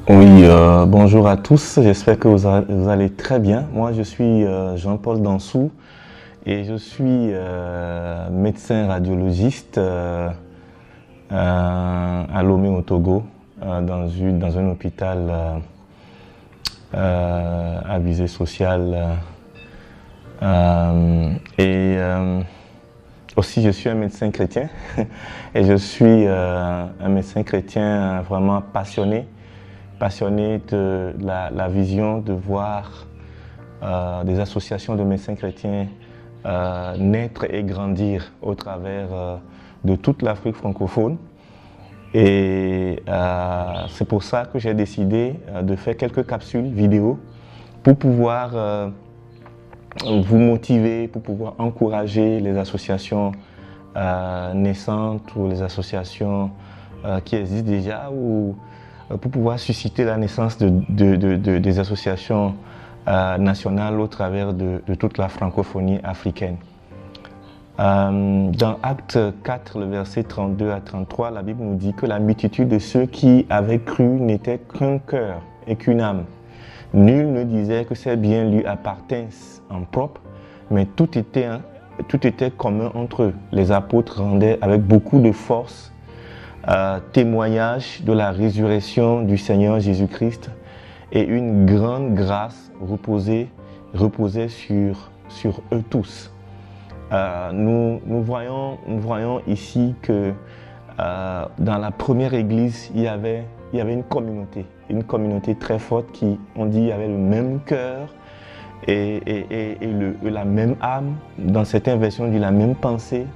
Oui, bonjour à tous, j'espère que vous allez très bien. Moi, je suis Jean-Paul Dansou et je suis médecin radiologiste à Lomé au Togo, dans un hôpital à visée sociale. Et aussi, je suis un médecin chrétien et je suis un médecin chrétien vraiment passionné de la vision de voir des associations de médecins chrétiens naître et grandir au travers de toute l'Afrique francophone. Et c'est pour ça que j'ai décidé de faire quelques capsules vidéo pour pouvoir vous motiver, pour pouvoir encourager les associations naissantes ou les associations qui existent déjà, ou pour pouvoir susciter la naissance des associations nationales au travers de toute la francophonie africaine. Dans Acte 4, le verset 32 à 33, la Bible nous dit que la multitude de ceux qui avaient cru n'était qu'un cœur et qu'une âme. Nul ne disait que ces biens lui appartinssent en propre, mais tout était commun entre eux. Les apôtres rendaient avec beaucoup de force témoignage de la résurrection du Seigneur Jésus-Christ, et une grande grâce reposait sur eux tous. Nous voyons ici que dans la première église, il y avait une communauté très forte qui, on dit, avait le même cœur et la même âme. Dans certaines versions, on dit la même pensée.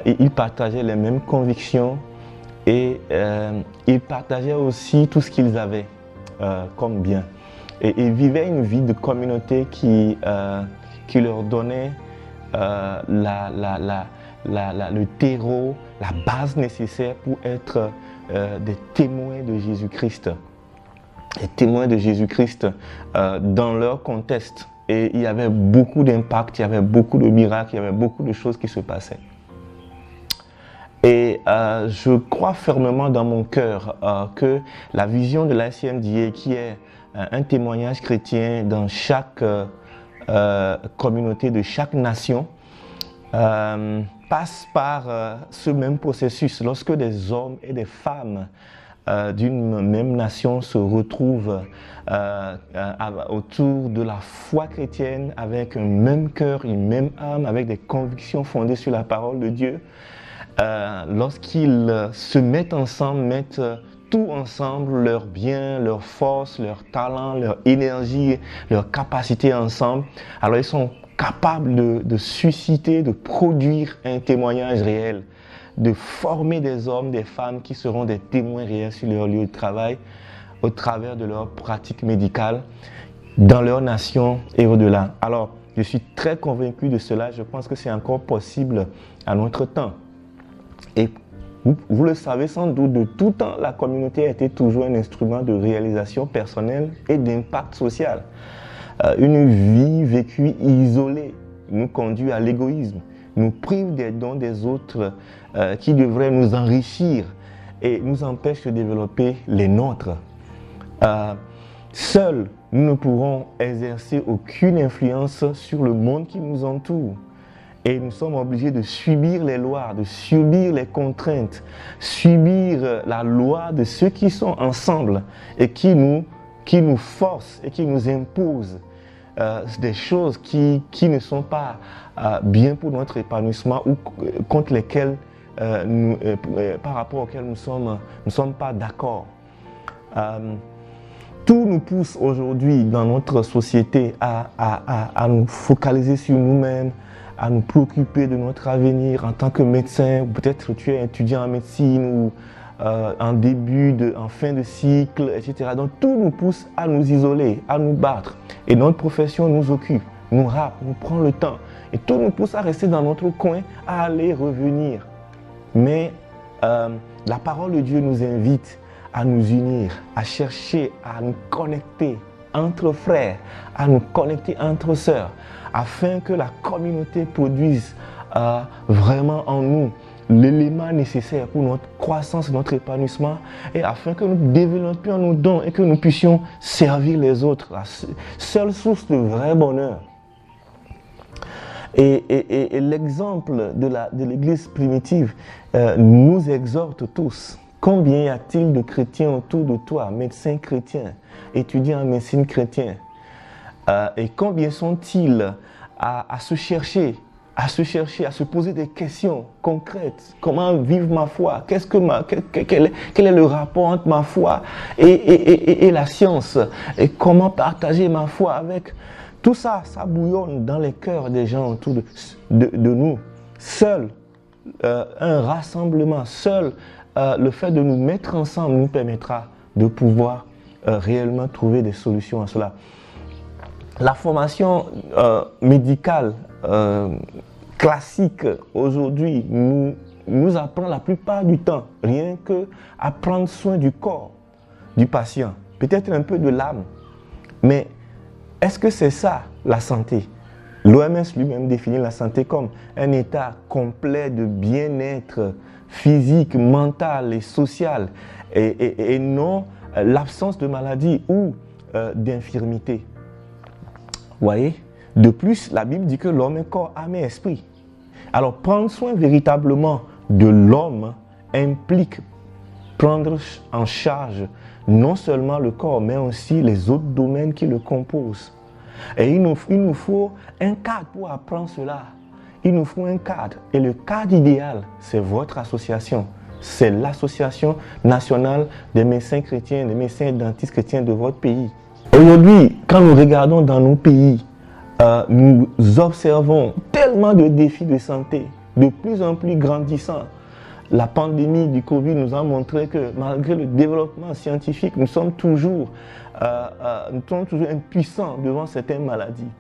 Et ils partageaient les mêmes convictions et ils partageaient aussi tout ce qu'ils avaient comme bien. Et ils vivaient une vie de communauté qui leur donnait le terreau, la base nécessaire pour être des témoins de Jésus-Christ. Des témoins de Jésus-Christ dans leur contexte. Et il y avait beaucoup d'impact, il y avait beaucoup de miracles, il y avait beaucoup de choses qui se passaient. Et je crois fermement dans mon cœur que la vision de l'ICMDA, qui est un témoignage chrétien dans chaque communauté de chaque nation, passe par ce même processus. Lorsque des hommes et des femmes d'une même nation se retrouvent autour de la foi chrétienne, avec un même cœur, une même âme, avec des convictions fondées sur la parole de Dieu, lorsqu'ils se mettent ensemble, mettent tout ensemble, leurs biens, leurs forces, leurs talents, leur énergie, leurs capacités ensemble, alors ils sont capables de susciter, de produire un témoignage réel, de former des hommes, des femmes qui seront des témoins réels sur leur lieu de travail, au travers de leur pratique médicale, dans leur nation et au-delà. Alors, je suis très convaincu de cela. Je pense que c'est encore possible à notre temps. Et vous le savez sans doute, de tout temps, la communauté a été toujours un instrument de réalisation personnelle et d'impact social. Une vie vécue isolée nous conduit à l'égoïsme, nous prive des dons des autres qui devraient nous enrichir et nous empêche de développer les nôtres. Seuls, nous ne pourrons exercer aucune influence sur le monde qui nous entoure. Et nous sommes obligés de subir les lois, de subir les contraintes, subir la loi de ceux qui sont ensemble et qui nous forcent et qui nous imposent des choses qui ne sont pas bien pour notre épanouissement, ou contre lesquelles par rapport auxquelles nous sommes pas d'accord. Tout nous pousse aujourd'hui dans notre société à nous focaliser sur nous-mêmes, à nous préoccuper de notre avenir en tant que médecin. Peut-être que tu es étudiant en médecine ou en fin de cycle, etc. Donc tout nous pousse à nous isoler, à nous battre. Et notre profession nous occupe, nous râpe, nous prend le temps. Et tout nous pousse à rester dans notre coin, à aller revenir. Mais la parole de Dieu nous invite à nous unir, à chercher, à nous connecter entre frères, à nous connecter entre sœurs, afin que la communauté produise vraiment en nous l'élément nécessaire pour notre croissance, notre épanouissement, et afin que nous développions nos dons et que nous puissions servir les autres, la seule source de vrai bonheur. Et l'exemple de l'Église primitive nous exhorte tous. Combien y a-t-il de chrétiens autour de toi, médecins chrétiens, étudiants en médecine chrétiens, et combien sont-ils à se chercher, à se poser des questions concrètes. Comment vivre ma foi? Quel est le rapport entre ma foi et la science? Et comment partager ma foi avec? Tout ça, ça bouillonne dans les cœurs des gens autour de nous. Seul un rassemblement, seul le fait de nous mettre ensemble nous permettra de pouvoir réellement trouver des solutions à cela. La formation médicale classique aujourd'hui nous apprend la plupart du temps rien que à prendre soin du corps du patient, peut-être un peu de l'âme, mais est-ce que c'est ça la santé? L'OMS lui-même définit la santé comme un état complet de bien-être physique, mental et social, et non l'absence de maladie ou d'infirmité. Vous voyez? De plus, la Bible dit que l'homme est corps, âme et esprit. Alors, prendre soin véritablement de l'homme implique prendre en charge non seulement le corps, mais aussi les autres domaines qui le composent. Et il nous faut un cadre pour apprendre cela. Il nous faut un cadre. Et le cadre idéal, c'est votre association. C'est l'Association nationale des médecins chrétiens, des médecins et dentistes chrétiens de votre pays. Aujourd'hui, quand nous regardons dans nos pays, nous observons tellement de défis de santé, de plus en plus grandissants. La pandémie du Covid nous a montré que malgré le développement scientifique, nous sommes toujours impuissants devant certaines maladies.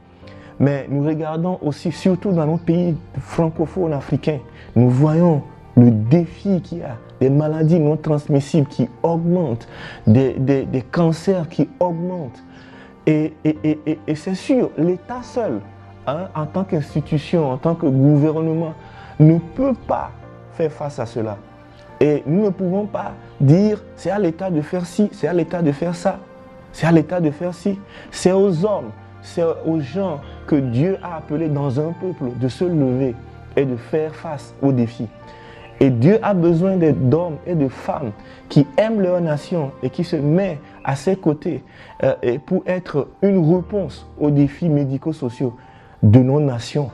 Mais nous regardons aussi, surtout dans nos pays francophones africains, nous voyons le défi qu'il y a, des maladies non transmissibles qui augmentent, des cancers qui augmentent. Et c'est sûr, l'État seul, en tant qu'institution, en tant que gouvernement, ne peut pas faire face à cela. Et nous ne pouvons pas dire c'est à l'État de faire ci, c'est à l'État de faire ça, c'est à l'État de faire ci. C'est aux hommes, c'est aux gens que Dieu a appelés dans un peuple de se lever et de faire face aux défis. Et Dieu a besoin d'hommes et de femmes qui aiment leur nation et qui se mettent à ses côtés et pour être une réponse aux défis médico-sociaux de nos nations.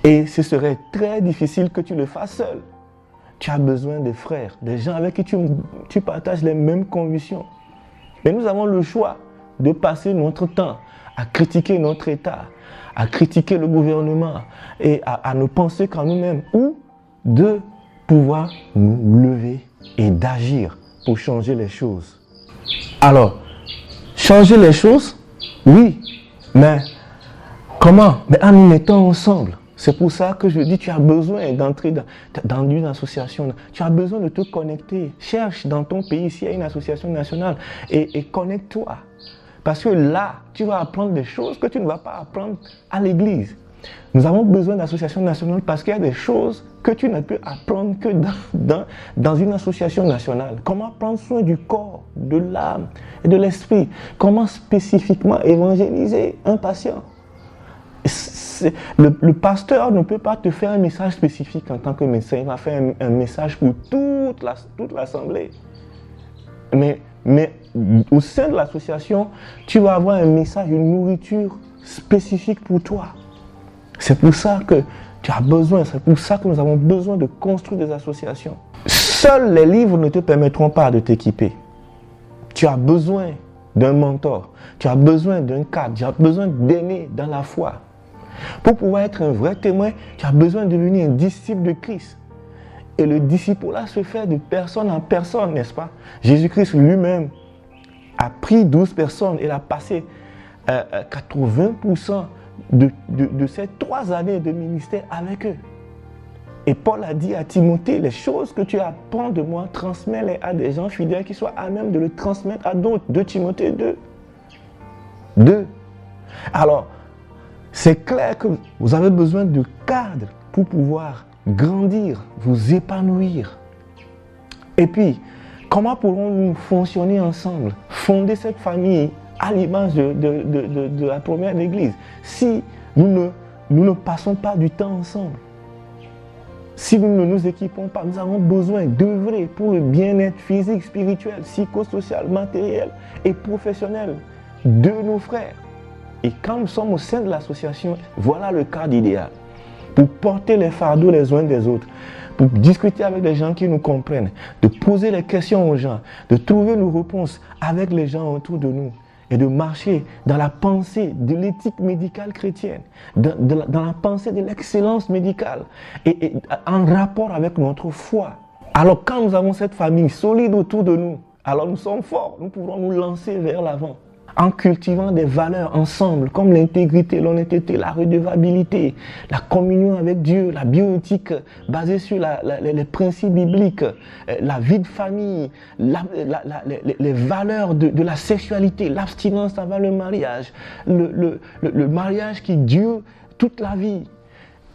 Et ce serait très difficile que tu le fasses seul. Tu as besoin de frères, des gens avec qui tu partages les mêmes convictions. Mais nous avons le choix de passer notre temps à critiquer notre État, à critiquer le gouvernement et à ne penser qu'à nous-mêmes, ou de pouvoir nous lever et d'agir pour changer les choses. Alors, changer les choses, oui, mais comment? Mais en nous mettant ensemble. C'est pour ça que je dis, tu as besoin d'entrer dans une association. Tu as besoin de te connecter. Cherche dans ton pays s'il y a une association nationale et connecte-toi. Parce que là, tu vas apprendre des choses que tu ne vas pas apprendre à l'église. Nous avons besoin d'associations nationales parce qu'il y a des choses que tu ne peux apprendre que dans une association nationale. Comment prendre soin du corps, de l'âme et de l'esprit. Comment spécifiquement évangéliser un patient. Le pasteur ne peut pas te faire un message spécifique en tant que médecin. Il va faire un message pour toute l'assemblée. Mais au sein de l'association, tu vas avoir un message, une nourriture spécifique pour toi. C'est pour ça que tu as besoin, c'est pour ça que nous avons besoin de construire des associations. Seuls les livres ne te permettront pas de t'équiper. Tu as besoin d'un mentor, tu as besoin d'un cadre, tu as besoin d'aînés dans la foi. Pour pouvoir être un vrai témoin, tu as besoin de devenir un disciple de Christ. Et le disciple-là se fait de personne en personne, n'est-ce pas? Jésus-Christ lui-même a pris 12 personnes et a passé 80% de ces 3 années de ministère avec eux. Et Paul a dit à Timothée, les choses que tu apprends de moi, transmets-les à des gens fidèles qui soient à même de le transmettre à d'autres. 2 Timothée 2. Alors, c'est clair que vous avez besoin de cadres pour pouvoir grandir, vous épanouir. Et puis, comment pourrons-nous fonctionner ensemble, fonder cette famille à l'image de la première église, si nous ne passons pas du temps ensemble? Si nous ne nous équipons pas, nous avons besoin d'œuvrer pour le bien-être physique, spirituel, psychosocial, matériel et professionnel de nos frères. Et quand nous sommes au sein de l'association, voilà le cadre idéal pour porter les fardeaux les uns des autres, pour discuter avec les gens qui nous comprennent, de poser les questions aux gens, de trouver nos réponses avec les gens autour de nous et de marcher dans la pensée de l'éthique médicale chrétienne, dans la pensée de l'excellence médicale et en rapport avec notre foi. Alors quand nous avons cette famille solide autour de nous, alors nous sommes forts, nous pourrons nous lancer vers l'avant en cultivant des valeurs ensemble comme l'intégrité, l'honnêteté, la redevabilité, la communion avec Dieu, la bioéthique basée sur les principes bibliques, la vie de famille, les valeurs de la sexualité, l'abstinence avant le mariage, le mariage qui dure toute la vie,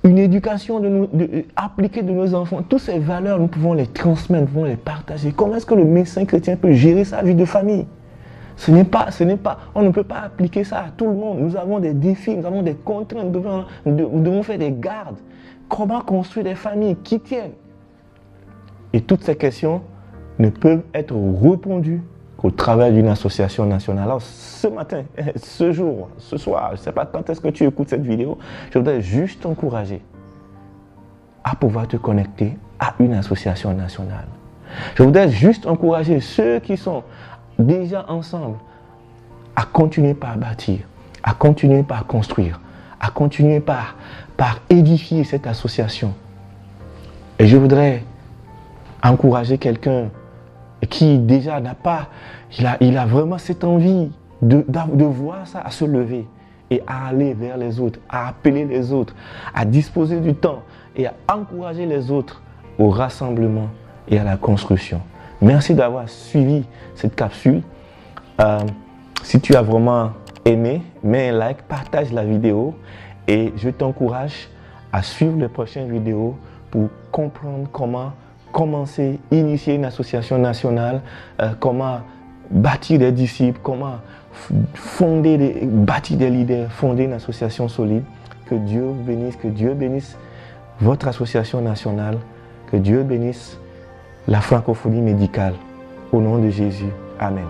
une éducation appliquée de nos enfants. Toutes ces valeurs, nous pouvons les transmettre, nous pouvons les partager. Comment est-ce que le médecin chrétien peut gérer sa vie de famille? On ne peut pas appliquer ça à tout le monde. Nous avons des défis, nous avons des contraintes, nous devons faire des gardes. Comment construire des familles qui tiennent? Et toutes ces questions ne peuvent être répondues qu'au travers d'une association nationale. Alors ce matin, ce jour, ce soir, je ne sais pas quand est-ce que tu écoutes cette vidéo, je voudrais juste t'encourager à pouvoir te connecter à une association nationale. Je voudrais juste encourager ceux qui sont déjà ensemble, à continuer par bâtir, à continuer par construire, à continuer par édifier cette association. Et je voudrais encourager quelqu'un qui déjà n'a pas, il a vraiment cette envie de voir ça, à se lever et à aller vers les autres, à appeler les autres, à disposer du temps et à encourager les autres au rassemblement et à la construction. Merci d'avoir suivi cette capsule. Si tu as vraiment aimé, mets un like, partage la vidéo et je t'encourage à suivre les prochaines vidéos pour comprendre comment commencer, initier une association nationale, comment bâtir des disciples, comment bâtir des leaders, fonder une association solide. Que Dieu bénisse votre association nationale, que Dieu bénisse la francophonie médicale. Au nom de Jésus. Amen.